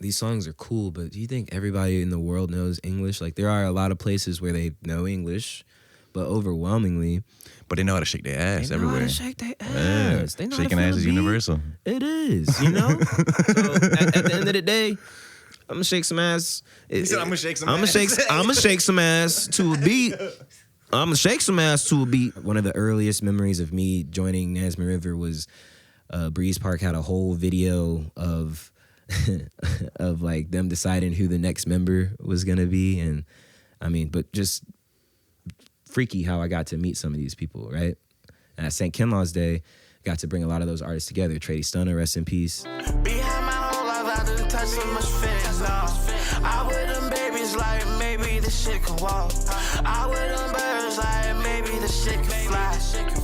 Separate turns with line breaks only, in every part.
these songs are cool, but do you think everybody in the world knows English? Like, there are a lot of places where they know English, but overwhelmingly,
But they know how to shake their ass
they know
everywhere.
how to shake their ass.
Yeah.
They know
Shaking
how to
ass
feel
is
the beat.
universal.
It is, you know? So at the end of the day, I'm gonna shake some ass.
He said, "I'm gonna shake some
I'm
ass."
I'm gonna shake some ass to a beat. I'm gonna shake some ass to a beat. One of the earliest memories of me joining Nasma River was Breeze Park had a whole video of of like them deciding who the next member was gonna be, and I mean, but just freaky how I got to meet some of these people, right? And at St. Kinlaw's Day, got to bring a lot of those artists together. Tradey Stunna, rest in peace.
Behind my whole life, I didn't touch so much fitness, no. I with them babies like maybe the shit can walk. I with them birds like maybe the shit can fly.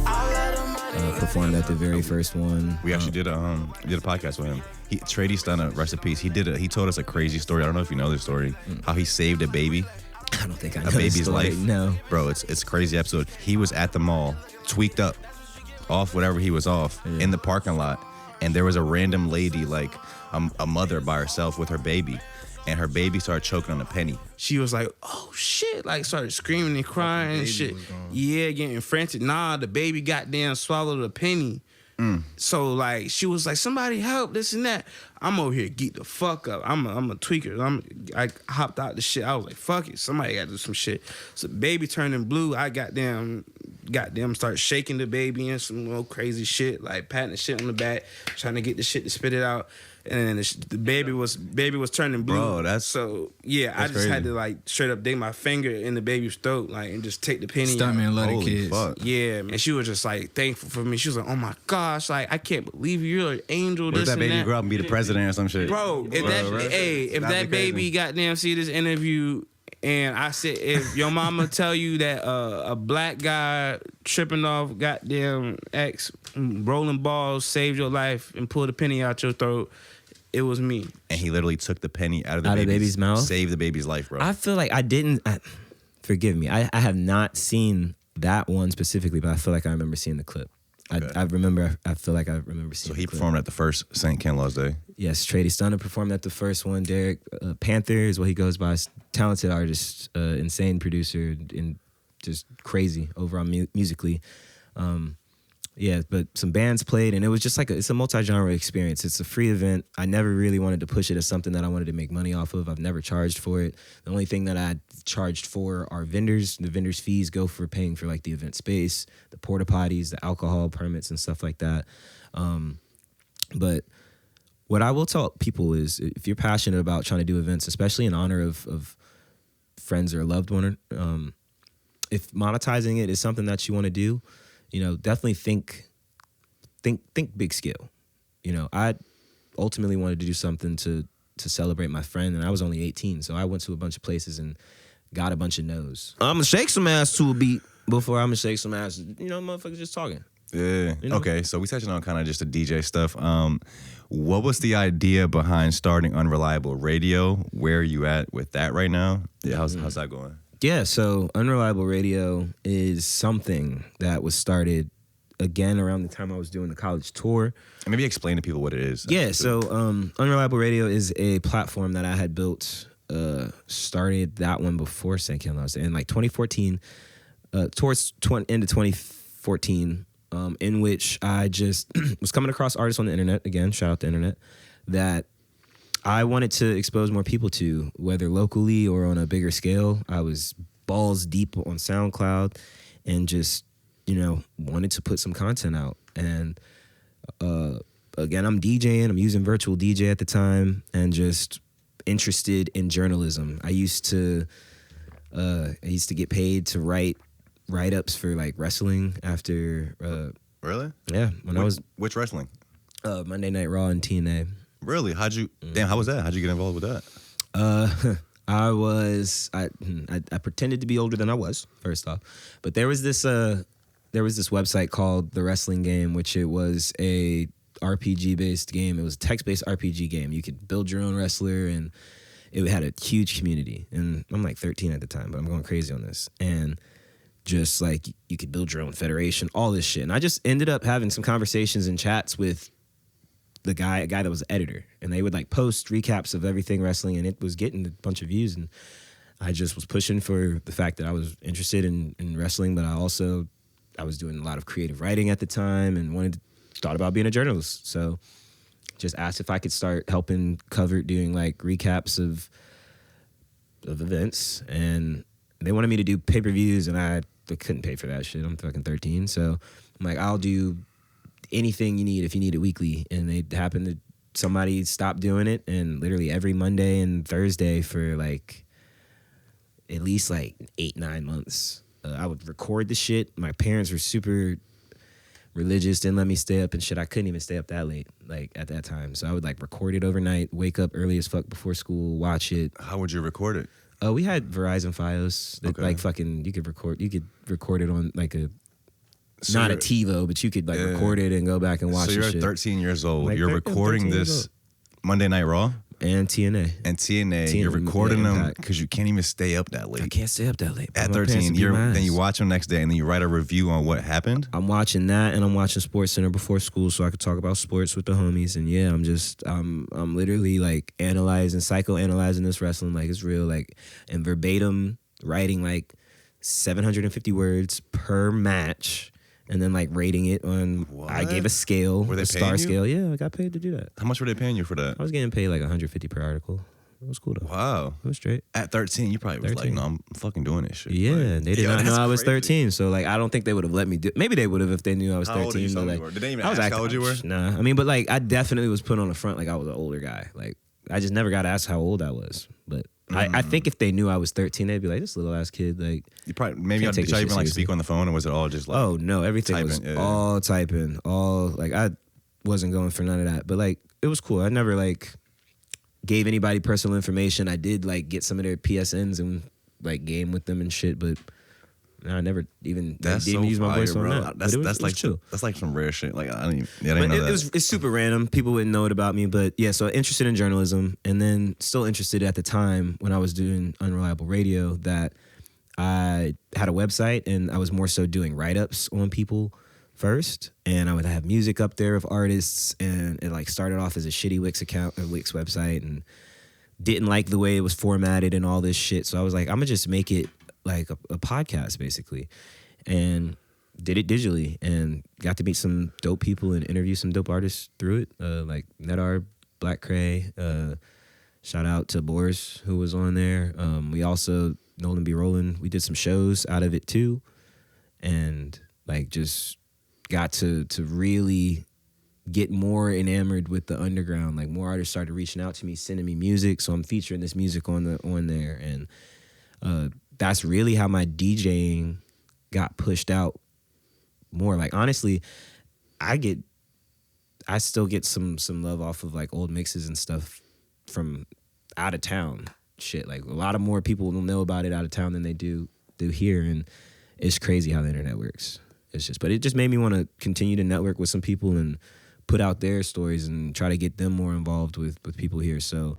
I let them money
Performed at the very first one.
We actually did a podcast with him. Tradey Stunna, rest in peace. He told us a crazy story. I don't know if you know this story. How he saved a baby.
I don't think I know
A
this
baby's
story.
life.
No.
Bro, it's a crazy episode. He was at the mall, tweaked up, off whatever he was off, in the parking lot, and there was a random lady, like a mother by herself with her baby, and her baby started choking on a penny.
She was like, oh shit, like started screaming and crying and shit. Yeah, getting frantic. Nah, the baby goddamn swallowed a penny. So like she was like, somebody help, this and that. I'm over here geek the fuck up. I'm a tweaker. I hopped out the shit. I was like, fuck it, somebody gotta do some shit. So baby turning blue. I goddamn start shaking the baby and some little crazy shit, like patting the shit on the back, trying to get the shit to spit it out. And then the baby was turning blue.
Bro, that's
so yeah. I just
crazy.
had to like straight up dig my finger in the baby's throat, like, and just take the penny.
Stuntman
out.
love the
Holy
kids.
fuck.
Yeah, and she was just like thankful for me. She was like, "Oh my gosh, like I can't believe you're an angel."
What
This
if that
and
baby
that.
grow up and be the president or some shit?
Bro, if
That'd be
baby
crazy.
goddamn see this interview, and I said, if your mama tell you that a black guy tripping off goddamn X rolling balls saved your life and pulled a penny out your throat, it was me.
And he literally took the penny out of the
baby's mouth?
saved the baby's life, bro.
I feel like I didn't. Forgive me. I have not seen that one specifically, but I feel like I remember seeing the clip.
Okay.
I remember. I feel like I remember seeing.
So he
the clip.
performed at the first St. Kinlaw's Day.
Yes, Tradey Stunna performed at the first one. Derek Panther is what he goes by. Talented artist, insane producer, and just crazy overall musically. Yeah, but some bands played, and it was just like it's a multi-genre experience. It's a free event. I never really wanted to push it as something that I wanted to make money off of. I've never charged for it. The only thing that I charged for are vendors. The vendors' fees go for paying for like the event space, the porta potties, the alcohol permits, and stuff like that. But what I will tell people is, if you're passionate about trying to do events, especially in honor of friends or a loved one, if monetizing it is something that you want to do, definitely think big scale. I ultimately wanted to do something to celebrate my friend, and I was only 18, so I went to a bunch of places and got a bunch of no's. I'm gonna shake some ass to a beat before I'm gonna shake some ass. Motherfuckers just talking.
Yeah. Okay, so we touching on kind of just the DJ stuff. What was the idea behind starting Unreliable Radio? Where are you at with that right now? Yeah, how's that going?
Yeah, so Unreliable Radio is something that was started, again, around the time I was doing the college tour.
And maybe explain to people what it is.
Yeah, so Unreliable Radio is a platform that I had built, started that one before St. Kinlaw's in like 2014, towards end of 2014, in which I just was coming across artists on the internet, again, shout out the internet, that I wanted to expose more people to, whether locally or on a bigger scale. I was balls deep on SoundCloud and just, wanted to put some content out. And again, I'm DJing. I'm using Virtual DJ at the time and just interested in journalism. I used to get paid to write write-ups for like wrestling after.
Really?
Yeah,
Which wrestling?
Monday Night Raw and TNA.
Really? Damn, how was that? How'd you get involved with that?
I pretended to be older than I was, first off. But there was this website called The Wrestling Game, which it was a RPG-based game. It was a text-based RPG game. You could build your own wrestler, and it had a huge community. And I'm like 13 at the time, but I'm going crazy on this. And just like you could build your own federation, all this shit. And I just ended up having some conversations and chats with a guy that was the editor, and they would like post recaps of everything wrestling, and it was getting a bunch of views. And I just was pushing for the fact that I was interested in wrestling, but I was doing a lot of creative writing at the time and thought about being a journalist. So just asked if I could start helping doing like recaps of events, and they wanted me to do pay-per-views, and I couldn't pay for that shit. I'm fucking 13, so I'm like, I'll do anything you need if you need it weekly. And it happened that somebody stopped doing it, and literally every Monday and Thursday for like at least like 8-9 months, I would record the shit. My parents were super religious, didn't let me stay up and shit. I couldn't even stay up that late, like at that time. So I would like record it overnight, wake up early as fuck before school, watch it.
How would you record it?
We had Verizon Fios that like fucking you could record it on like not a TiVo, but you could like record it and go back and watch it.
So you're
shit.
13 years old.
Like,
you're recording this Monday Night Raw?
And TNA.
And TNA, you're recording them because you can't even stay up that late.
I can't stay up that late.
At 13, then you watch them next day, and then you write a review on what happened?
I'm watching that, and I'm watching SportsCenter before school so I could talk about sports with the homies. And yeah, I'm literally like psychoanalyzing this wrestling like it's real, like, and verbatim writing like 750 words per match. And then like rating it on, I gave a scale,
a
star scale. Yeah, I got paid to do that.
How much were they paying you for that?
I was getting paid like $150 per article. It was cool though.
Wow.
It was straight.
At 13, you probably was like, no, I'm fucking doing this shit.
Yeah,
like,
they did not know I was 13. So like, I don't think they would have let me do. Maybe they would have if they knew I was 13.
How old you
but, like,
you were? Did they even ask how old you were?
Nah, I mean, but like, I definitely was put on the front like I was an older guy. Like, I just never got asked how old I was. But I think if they knew I was 13, they'd be like, this little ass kid, like,
you probably did you even like speak on the phone, or was it all just like?
Oh no, everything typing, was all typing, all like I wasn't going for none of that. But like, it was cool. I never like gave anybody personal information. I did like get some of their PSNs and like game with them and shit, but I never even didn't use my voice on that.
That's like chill. That's like some rare shit. Like I didn't know that.
It's super random. People wouldn't know it about me, but yeah. So interested in journalism, and then still interested at the time when I was doing Unreliable Radio that I had a website, and I was more so doing write-ups on people first, and I would have music up there of artists, and it like started off as a shitty Wix account, a Wix website, and didn't like the way it was formatted and all this shit. So I was like, I'm gonna just make it like a podcast basically, and did it digitally, and got to meet some dope people and interview some dope artists through it, like Nedar, Black Cray, shout out to Boris who was on there. We also, Nolan B. Rollin, we did some shows out of it too, and like just got to really get more enamored with the underground. Like more artists started reaching out to me, sending me music, so I'm featuring this music on there, and that's really how my DJing got pushed out more. Like honestly, I still get some love off of like old mixes and stuff from out of town shit. Like a lot of more people will know about it out of town than they do here, and it's crazy how the internet works. But it just made me want to continue to network with some people and put out their stories and try to get them more involved with people here. So